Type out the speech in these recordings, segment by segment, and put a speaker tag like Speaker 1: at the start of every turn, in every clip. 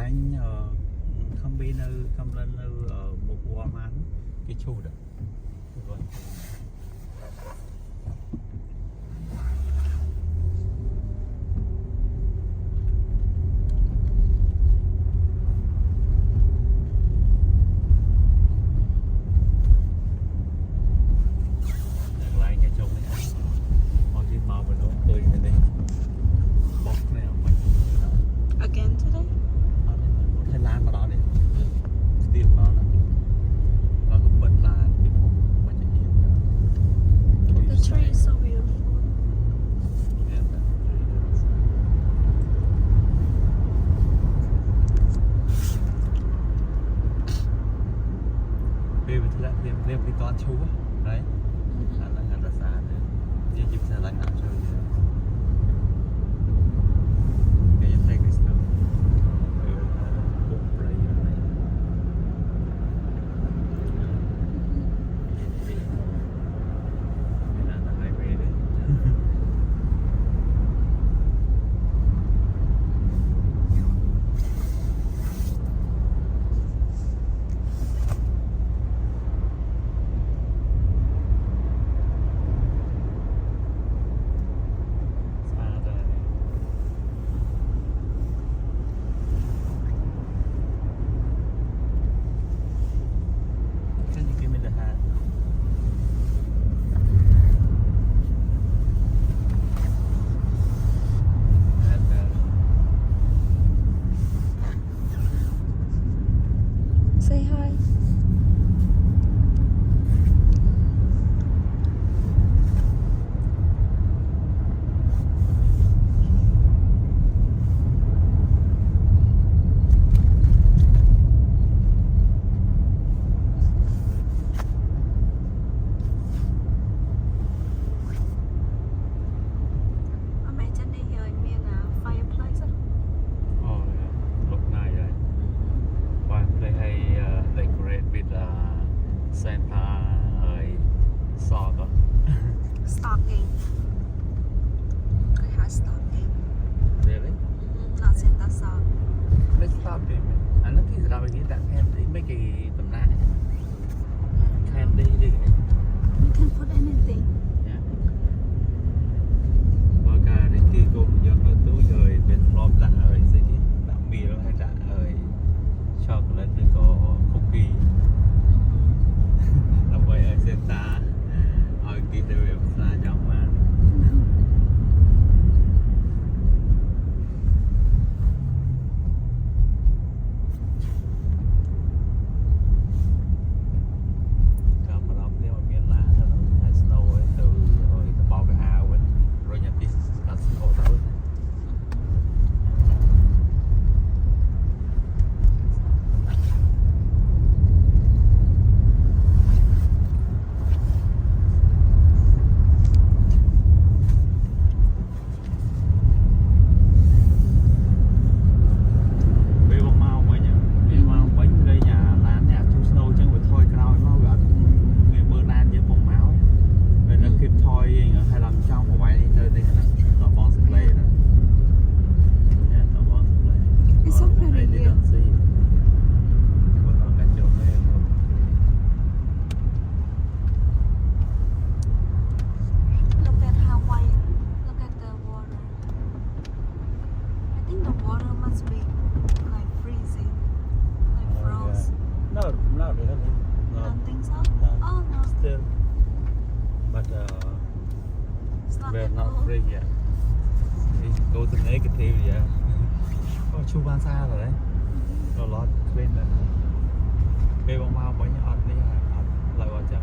Speaker 1: đánh không bị nơi không lên nơi một quả mán cái chu được rồi lại cái chung này họ chỉ màu và nó tươi này đi bọc này mình
Speaker 2: Again today?
Speaker 1: Thái Lan mà đó này tiền đó nó cũng bên là cái vùng mà chỉ hiện
Speaker 2: The tree is so beautiful.
Speaker 1: Vì vậy là thêm cái con chú đấy là ngàn là xa nữa như chụp xe lạnh nào chơi cái tay cái snow cũng rồi là hai về đấy
Speaker 2: Say hi. Ở mẹ trên đây giờ miền fireplace á.
Speaker 1: look nice right wow they hay decorate with Santa sock
Speaker 2: Stocking. Cái hả stocking?
Speaker 1: really
Speaker 2: Not Santa sock.
Speaker 1: let's stop it anh nói thì ra cái đặt candy mấy cái tầm nát candy đi
Speaker 2: You can put anything.
Speaker 1: và cả đến khi cô giờ có túi rồi bên flop đã rồi gì cái đã mì rồi hay đã rồi chocolate rồi có cookie nó vậy ở Santa ở kia đều là trong mà cho mà đọc nếu mà miền lá nó hay snow ấy từ rồi bao cái ao ấy rồi nhập đi là snow thôi vì một màu mà nhá vì màu bánh đây nhà lán nhà chú snow chứ phải thôi cao nó gọi người mưa nan với bông máu rồi nó kịp thôi hay làm trong một bài đi chơi thì nó bón sức lây rồi yeah, nó bón sức lây
Speaker 2: It's so pretty
Speaker 1: they
Speaker 2: here.
Speaker 1: don't see it but nó cả chỗ này
Speaker 2: Look at Hawaii. Look at the water. I think the water must be like freezing, like froze.
Speaker 1: no not really
Speaker 2: You
Speaker 1: no
Speaker 2: don't think so?
Speaker 1: no
Speaker 2: Oh no,
Speaker 1: still but
Speaker 2: it's not
Speaker 1: we're
Speaker 2: that
Speaker 1: not
Speaker 2: cold.
Speaker 1: free yet we go to negative yeah có chu ban xa rồi đấy nó lót lên rồi về bông mau mấy nhọn đi lại vào chậm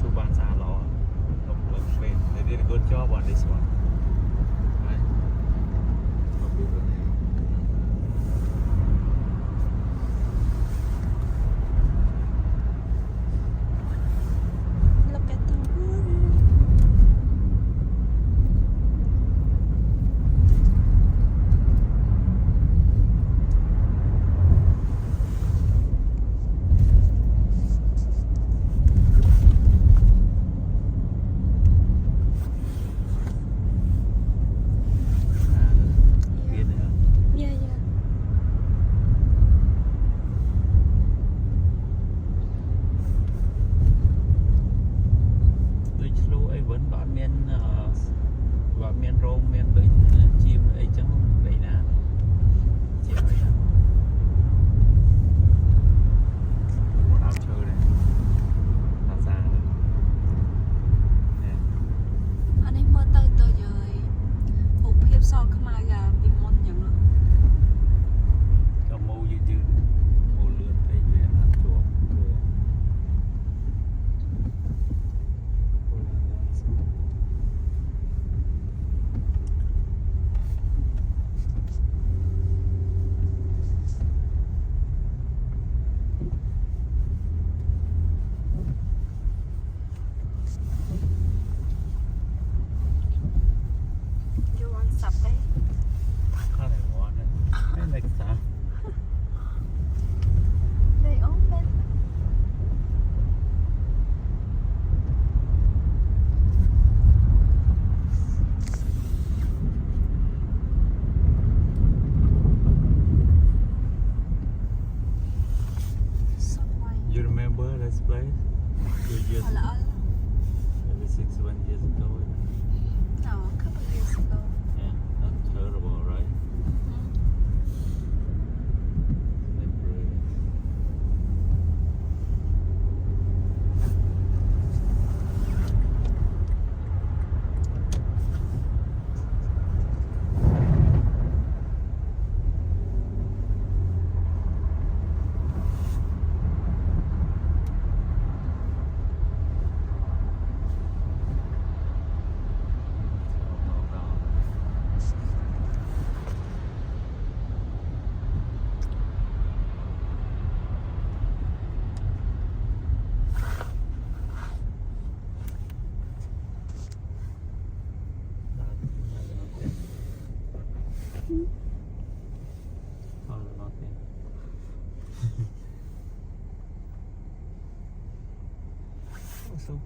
Speaker 1: chu ban xa ló không lần lên they did a good job on this one right
Speaker 2: Look at the water.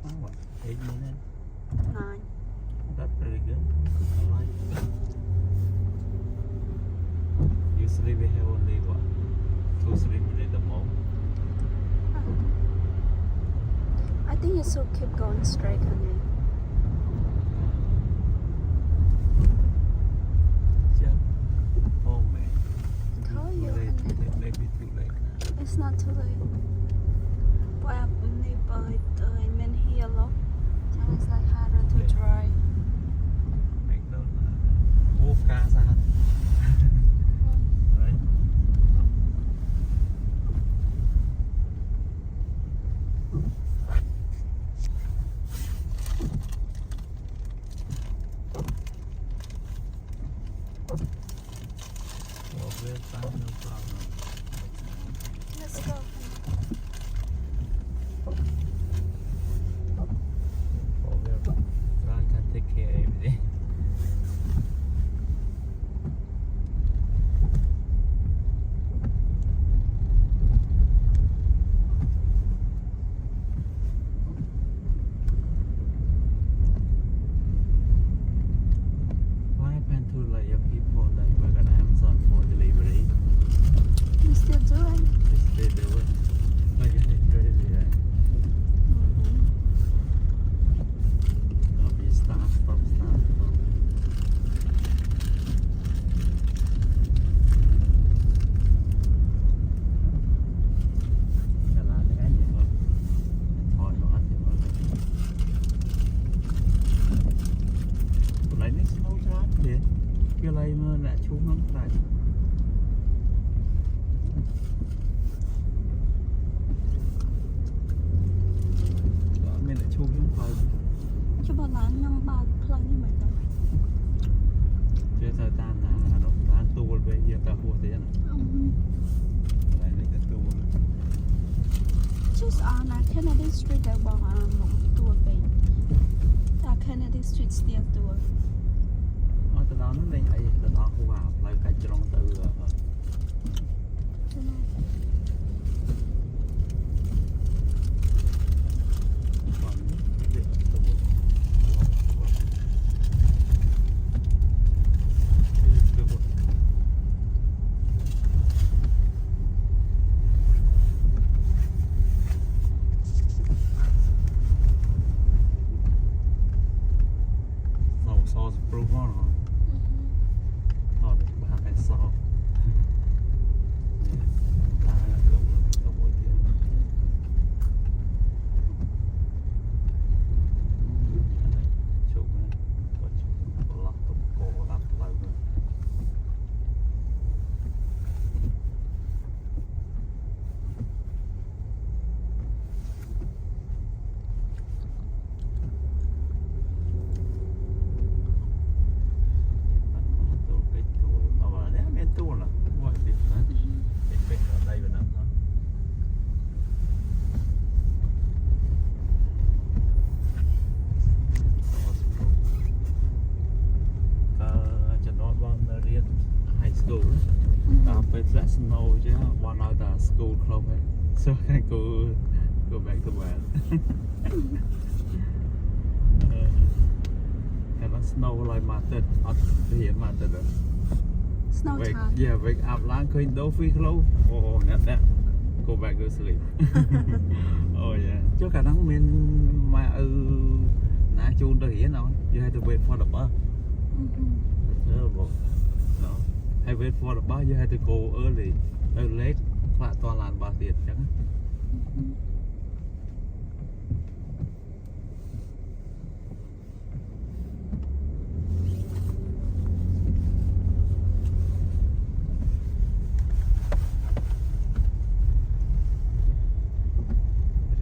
Speaker 1: now what? 8 minutes.
Speaker 2: 9.
Speaker 1: That's pretty good. I like it. Usually we have only what? 2-3 minutes or more.
Speaker 2: I think you should keep going straight, honey.
Speaker 1: Yeah. Oh man.
Speaker 2: Told
Speaker 1: Too
Speaker 2: you,
Speaker 1: late.
Speaker 2: honey.
Speaker 1: Maybe too late now.
Speaker 2: It's not too late. Bởi đi bơi tới bên here lắm. Cho nên là harder to drive.
Speaker 1: McDonald's. Mua cá ra. Đấy. Well, we're fine, no problem.
Speaker 2: Let's go.
Speaker 1: Well, we're fine. I can take care of everything. What happened to like your people that work at Amazon for delivery?
Speaker 2: You still doing?
Speaker 1: They do it. Like it's crazy, right? There'll be stop. Cái là cái gì thôi. Thôi nó hết thì thôi. Lấy nó sâu chán vậy. Cái lấy mà đã xuống nó lại. Đó, mình lại xuống xuống thôi.
Speaker 2: Cho bà lán năm ba play như vậy đâu.
Speaker 1: Chứ thời gian là nó bán tour về giờ cả hùa thế này. Lại lấy cái tour.
Speaker 2: Just on Kennedy Street đã bỏ một tour về. Kennedy Street still tour.
Speaker 1: Từ đó nó lên ấy, từ đó hùa lại cả trong từ còn địa tour. Sauce proof on rồi. Thôi được ba cái sau. Đầu mùi tiền. Chụp nữa. Có chụp lọc tụi cổ lọc lâu nữa. Let snow chứ one of the school closed so I can go back to bed. And nó snow like matter ở hiện matter rồi.
Speaker 2: Snow
Speaker 1: Wake,
Speaker 2: time.
Speaker 1: yeah, wake up lang khơi đâu phi close. Oh, that. Go back go sleep. Oh yeah. Chứ cả nắng mình mà nã chun đâu hiện nào. You have to wait for the bus. That's terrible. No. Hay wait for the bus, you have to go early. Late, là toàn làn bà tiệt chẳng.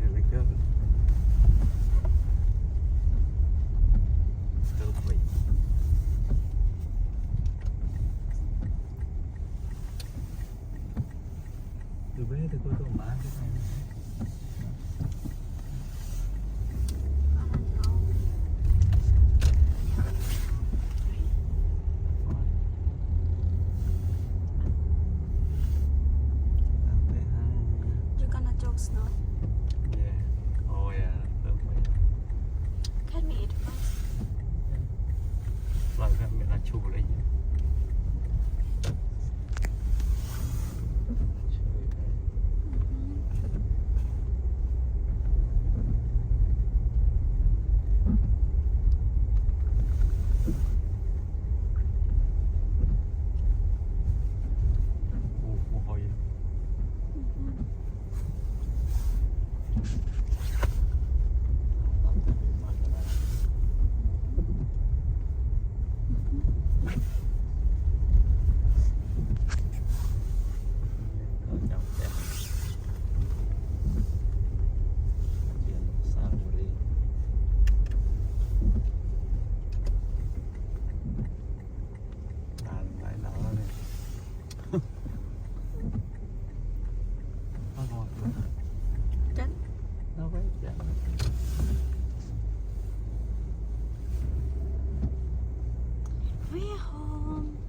Speaker 1: Really good. Still clean. Từ bé thì cô tôi bán cái này. lại cái mình là chủ đấy nhé. Mồ hôi.
Speaker 2: Tránh.
Speaker 1: Nó quét dạ.
Speaker 2: We're home.